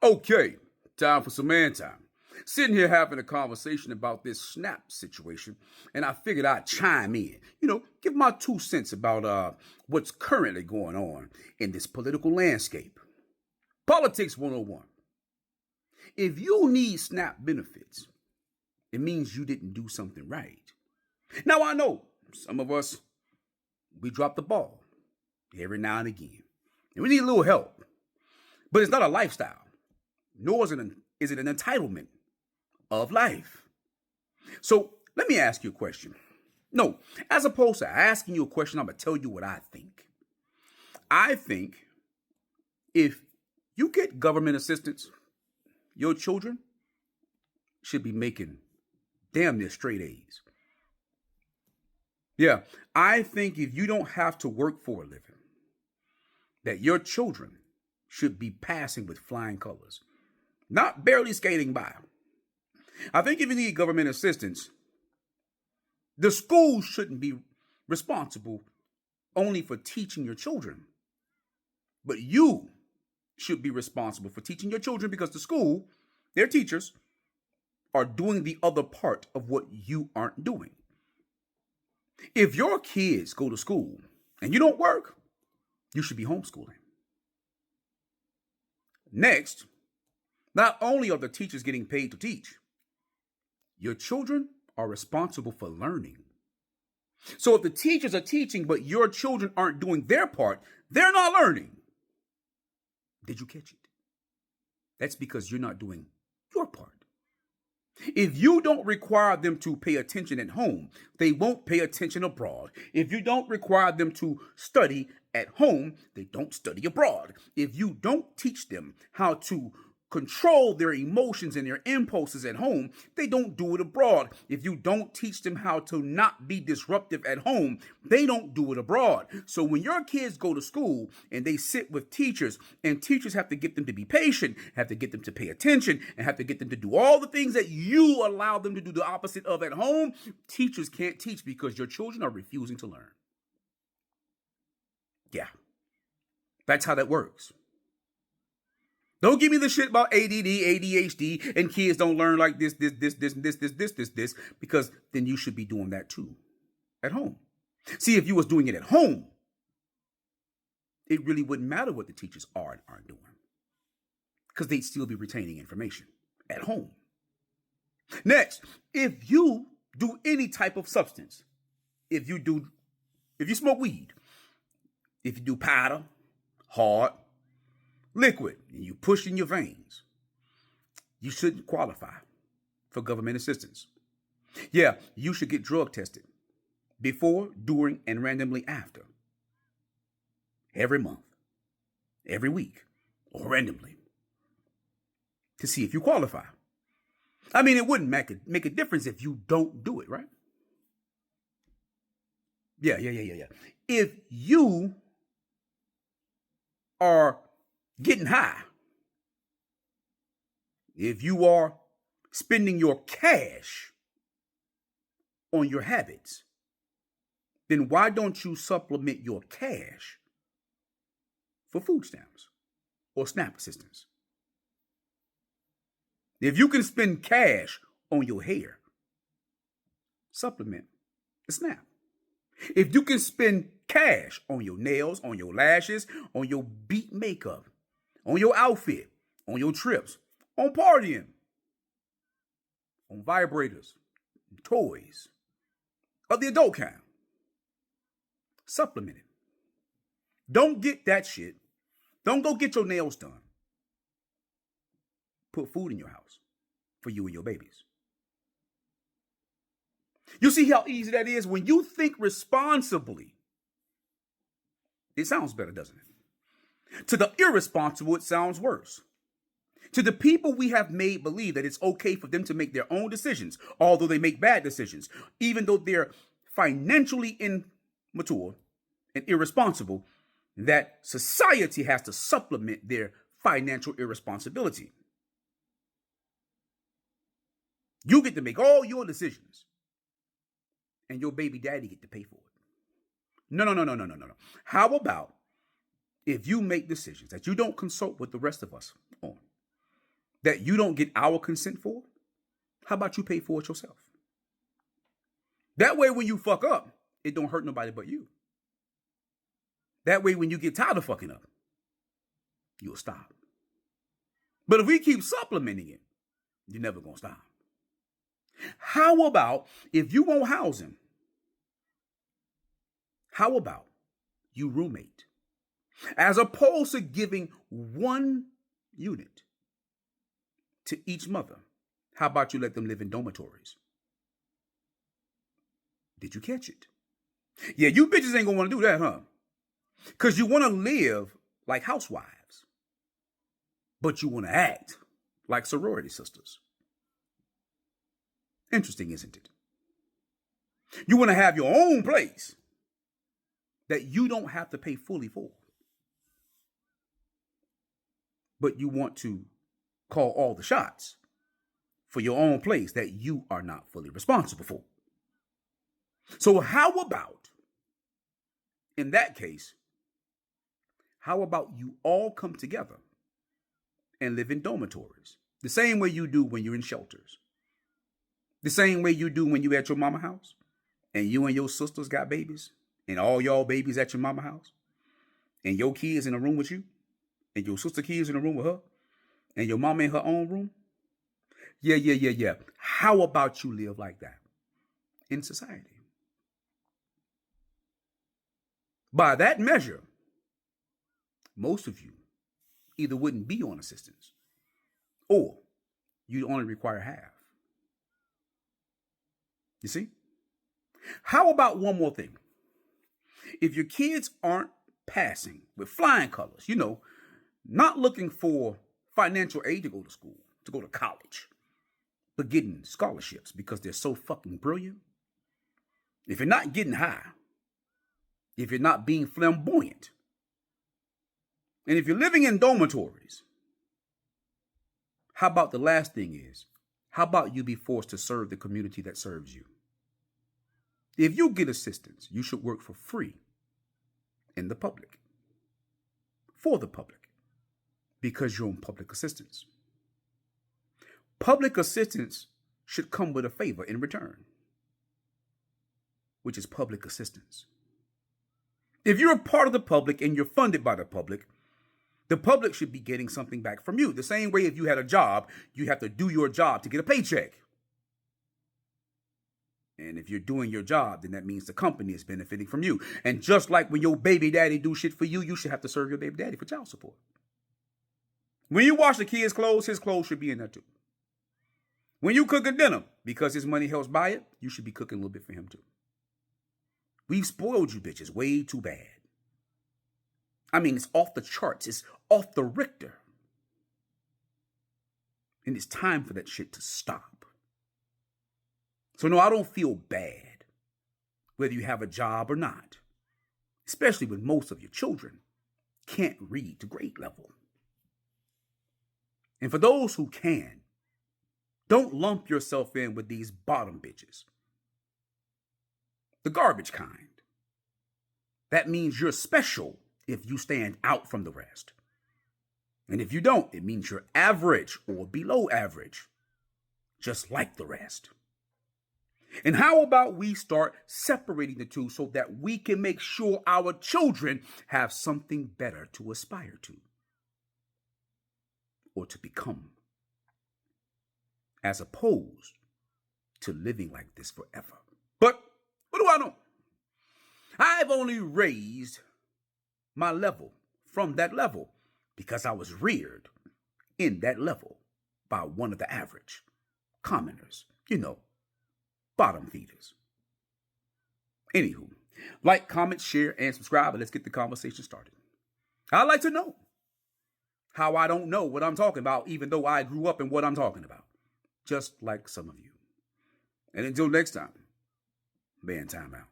Okay, time for some man time. Sitting here having a conversation about this SNAP situation, and I figured I'd chime in. Give my 2 cents about what's currently going on in this political landscape. Politics 101. If you need SNAP benefits, it means you didn't do something right. Now I know some of us, we drop the ball every now and again, and we need a little help. But it's not a lifestyle, nor is it an entitlement of life. So let me ask you a question. No, as opposed to asking you a question, I'm going to tell you what I think. I think if you get government assistance, your children should be making damn near straight A's. Yeah, I think if you don't have to work for a living, that your children should be passing with flying colors, not barely skating by. I think if you need government assistance, the schools shouldn't be responsible only for teaching your children, but you should be responsible for teaching your children because the school, their teachers, are doing the other part of what you aren't doing. If your kids go to school and you don't work, you should be homeschooling. Next, not only are the teachers getting paid to teach, your children are responsible for learning. So if the teachers are teaching, but your children aren't doing their part, they're not learning. Did you catch it? That's because you're not doing your part. If you don't require them to pay attention at home, they won't pay attention abroad. If you don't require them to study at home, they don't study abroad. If you don't teach them how to control their emotions and their impulses at home, they don't do it abroad. If you don't teach them how to not be disruptive at home, they don't do it abroad. So when your kids go to school and they sit with teachers, and teachers have to get them to be patient, have to get them to pay attention, and have to get them to do all the things that you allow them to do the opposite of at home, teachers can't teach because your children are refusing to learn. Yeah, that's how that works. Don't give me the shit about ADD, ADHD, and kids don't learn like this, because then you should be doing that too at home. See, if you was doing it at home, it really wouldn't matter what the teachers are and aren't doing, because they'd still be retaining information at home. Next, if you do any type of substance, if you smoke weed, if you do powder, hard, liquid, and you push in your veins, you shouldn't qualify for government assistance. Yeah, you should get drug tested before, during, and randomly after. Every month, every week, or randomly, to see if you qualify. I mean, it wouldn't make a difference if you don't do it, right? Yeah. If you are getting high, if you are spending your cash on your habits, then why don't you supplement your cash for food stamps or SNAP assistance? If you can spend cash on your hair, supplement the SNAP. If you can spend cash on your nails, on your lashes, on your beat makeup, on your outfit, on your trips, on partying, on vibrators, toys, of the adult kind, supplement it. Don't get that shit. Don't go get your nails done. Put food in your house for you and your babies. You see how easy that is? When you think responsibly, it sounds better, doesn't it? To the irresponsible, it sounds worse. To the people we have made believe that it's okay for them to make their own decisions, although they make bad decisions, even though they're financially immature and irresponsible, that society has to supplement their financial irresponsibility. You get to make all your decisions, and your baby daddy get to pay for it. No. How about if you make decisions that you don't consult with the rest of us on, that you don't get our consent for, how about you pay for it yourself? That way, when you fuck up, it don't hurt nobody but you. That way, when you get tired of fucking up, you'll stop. But if we keep supplementing it, you're never going to stop. How about if you want housing? How about you roommate? As opposed to giving one unit to each mother, how about you let them live in dormitories? Did you catch it? Yeah, you bitches ain't gonna want to do that, huh? Because you want to live like housewives, but you want to act like sorority sisters. Interesting, isn't it? You want to have your own place that you don't have to pay fully for, but you want to call all the shots for your own place that you are not fully responsible for. So how about, in that case, how about you all come together and live in dormitories, the same way you do when you're in shelters, the same way you do when you're at your mama house and you and your sisters got babies and all y'all babies at your mama house and your kids in a room with you and your sister kids in a room with her and your mama in her own room. Yeah. How about you live like that in society? By that measure, most of you either wouldn't be on assistance or you'd only require half. You see? How about one more thing? If your kids aren't passing with flying colors, not looking for financial aid to go to school, to go to college, but getting scholarships because they're so fucking brilliant. If you're not getting high, if you're not being flamboyant, and if you're living in dormitories, how about the last thing is, how about you be forced to serve the community that serves you? If you get assistance, you should work for free in the public, for the public, because you're on public assistance. Public assistance should come with a favor in return, which is public assistance. If you're a part of the public and you're funded by the public should be getting something back from you. The same way if you had a job, you have to do your job to get a paycheck. And if you're doing your job, then that means the company is benefiting from you. And just like when your baby daddy do shit for you, you should have to serve your baby daddy for child support. When you wash the kid's clothes, his clothes should be in there too. When you cook a dinner, because his money helps buy it, you should be cooking a little bit for him too. We've spoiled you bitches way too bad. I mean, it's off the charts. It's off the Richter. And it's time for that shit to stop. So no, I don't feel bad whether you have a job or not, especially when most of your children can't read to grade level. And for those who can, don't lump yourself in with these bottom bitches. The garbage kind. That means you're special if you stand out from the rest. And if you don't, it means you're average or below average, just like the rest. And how about we start separating the two so that we can make sure our children have something better to aspire to or to become, as opposed to living like this forever. But what do I know? I've only raised my level from that level because I was reared in that level by one of the average commoners, bottom feeders. Anywho, like, comment, share, and subscribe, and let's get the conversation started. I'd like to know how I don't know what I'm talking about, even though I grew up in what I'm talking about, just like some of you. And until next time, man, time out.